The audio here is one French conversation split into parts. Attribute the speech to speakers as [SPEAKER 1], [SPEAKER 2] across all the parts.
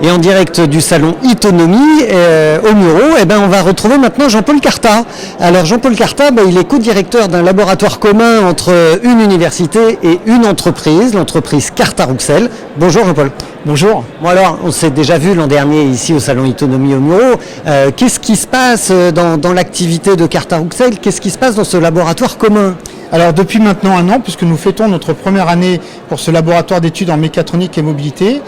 [SPEAKER 1] Et en direct du salon Itonomie, au Muro, on va retrouver maintenant Jean-Paul Cartat. Alors Jean-Paul Cartat, il est co-directeur d'un laboratoire commun entre une université et une entreprise, l'entreprise Cartat-Rouxel. Bonjour Jean-Paul.
[SPEAKER 2] Bonjour.
[SPEAKER 1] Bon alors, on s'est déjà vu l'an dernier ici au salon Itonomie au Muro. Qu'est-ce qui se passe dans l'activité de Cartat-Rouxel? Qu'est-ce qui se passe dans ce laboratoire commun?
[SPEAKER 2] Alors depuis maintenant un an, puisque nous fêtons notre première année pour ce laboratoire d'études en mécatronique et mobilité,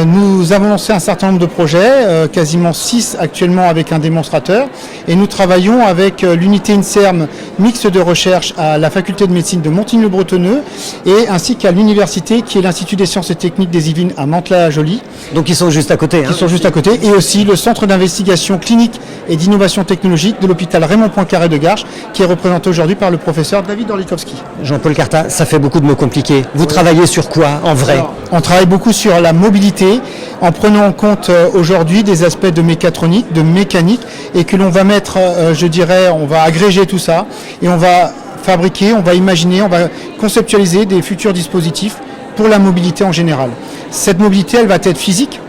[SPEAKER 2] nous avons lancé un certain nombre de projets, quasiment 6 actuellement avec un démonstrateur, et nous travaillons avec l'unité INSERM mixte de recherche à la faculté de médecine de Montigny-le-Bretonneux et ainsi qu'à l'université qui est l'Institut des sciences et techniques des Yvelines à Mantes-la-Jolie.
[SPEAKER 1] Donc ils sont juste à côté.
[SPEAKER 2] Ils sont juste à côté, et aussi le centre d'investigation clinique et d'innovation technologique de l'hôpital Raymond Poincaré de Garches, qui est représenté aujourd'hui par le professeur David Orlikowski.
[SPEAKER 1] Jean-Paul Cartat, ça fait beaucoup de mots compliqués. Vous travaillez sur quoi en vrai?
[SPEAKER 2] Alors, on travaille beaucoup sur la mobilité en prenant en compte aujourd'hui des aspects de mécatronique, de mécanique, et que l'on va mettre, on va agréger tout ça et on va fabriquer, on va imaginer, on va conceptualiser des futurs dispositifs pour la mobilité en général. Cette mobilité, elle va être physique,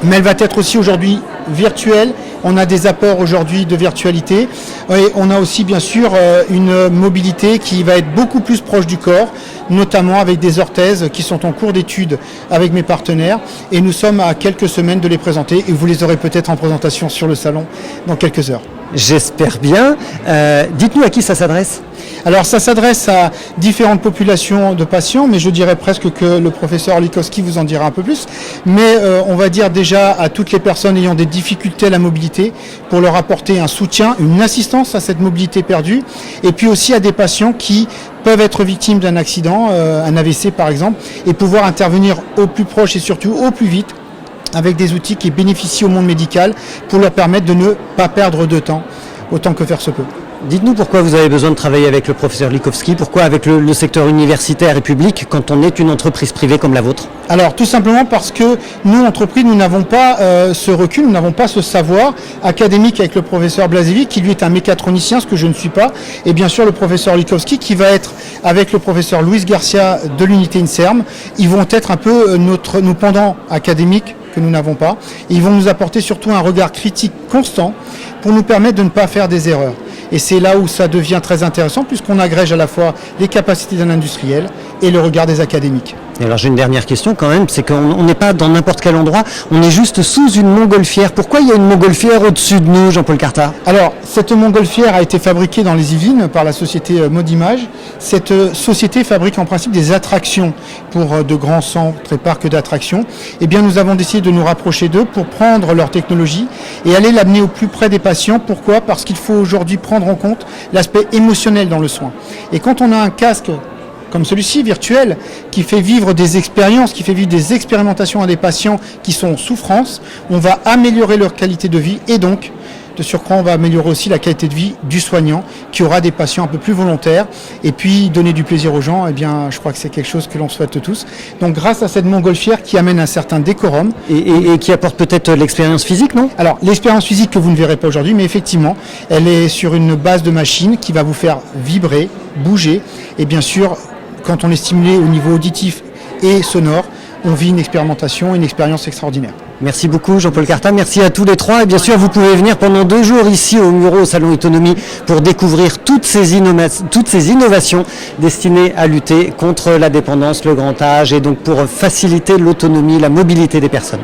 [SPEAKER 2] mais elle va être aussi aujourd'hui virtuelle. On a des apports aujourd'hui de virtualité et on a aussi bien sûr une mobilité qui va être beaucoup plus proche du corps, notamment avec des orthèses qui sont en cours d'étude avec mes partenaires, et nous sommes à quelques semaines de les présenter et vous les aurez peut-être en présentation sur le salon dans quelques heures.
[SPEAKER 1] J'espère bien. Dites-nous à qui ça s'adresse?
[SPEAKER 2] Alors ça s'adresse à différentes populations de patients, mais je dirais presque que le professeur Orlikowski vous en dira un peu plus. Mais on va dire déjà à toutes les personnes ayant des difficultés à la mobilité pour leur apporter un soutien, une assistance à cette mobilité perdue, et puis aussi à des patients qui peuvent être victimes d'un accident, un AVC par exemple, et pouvoir intervenir au plus proche et surtout au plus vite avec des outils qui bénéficient au monde médical pour leur permettre de ne pas perdre de temps, autant que faire se peut.
[SPEAKER 1] Dites-nous pourquoi vous avez besoin de travailler avec le professeur Orlikowski, pourquoi avec le secteur universitaire et public quand on est une entreprise privée comme la vôtre?
[SPEAKER 2] Alors tout simplement parce que nous, entreprises, nous n'avons pas ce recul, nous n'avons pas ce savoir académique avec le professeur Blazevic, qui lui est un mécatronicien, ce que je ne suis pas, et bien sûr le professeur Orlikowski qui va être avec le professeur Luis Garcia de l'unité INSERM. Ils vont être un peu nos pendants académiques que nous n'avons pas, et ils vont nous apporter surtout un regard critique constant pour nous permettre de ne pas faire des erreurs. Et c'est là où ça devient très intéressant, puisqu'on agrège à la fois les capacités d'un industriel et le regard des académiques.
[SPEAKER 1] Et alors j'ai une dernière question quand même, c'est qu'on n'est pas dans n'importe quel endroit, on est juste sous une montgolfière. Pourquoi il y a une montgolfière au-dessus de nous, Jean-Paul Cartat?
[SPEAKER 2] Alors, cette montgolfière a été fabriquée dans les Yvelines par la société Modimage. Cette société fabrique en principe des attractions pour de grands centres et parcs d'attractions. Eh bien, nous avons décidé de nous rapprocher d'eux pour prendre leur technologie et aller l'amener au plus près des patients. Pourquoi? Parce qu'il faut aujourd'hui prendre en compte l'aspect émotionnel dans le soin. Et quand on a un casque comme celui-ci, virtuel, qui fait vivre des expériences, qui fait vivre des expérimentations à des patients qui sont en souffrance, on va améliorer leur qualité de vie et donc, de surcroît, on va améliorer aussi la qualité de vie du soignant qui aura des patients un peu plus volontaires et puis donner du plaisir aux gens, eh bien, je crois que c'est quelque chose que l'on souhaite tous. Donc, grâce à cette montgolfière qui amène un certain décorum.
[SPEAKER 1] Et qui apporte peut-être l'expérience physique, non?
[SPEAKER 2] Alors, l'expérience physique que vous ne verrez pas aujourd'hui, mais effectivement, elle est sur une base de machine qui va vous faire vibrer, bouger et bien sûr, quand on est stimulé au niveau auditif et sonore, on vit une expérimentation, une expérience extraordinaire.
[SPEAKER 1] Merci beaucoup Jean-Paul Cartat, merci à tous les trois. Et bien sûr, vous pouvez venir pendant 2 jours ici au Muro, au salon Itonomie, pour découvrir toutes ces innovations destinées à lutter contre la dépendance, le grand âge et donc pour faciliter l'autonomie, la mobilité des personnes.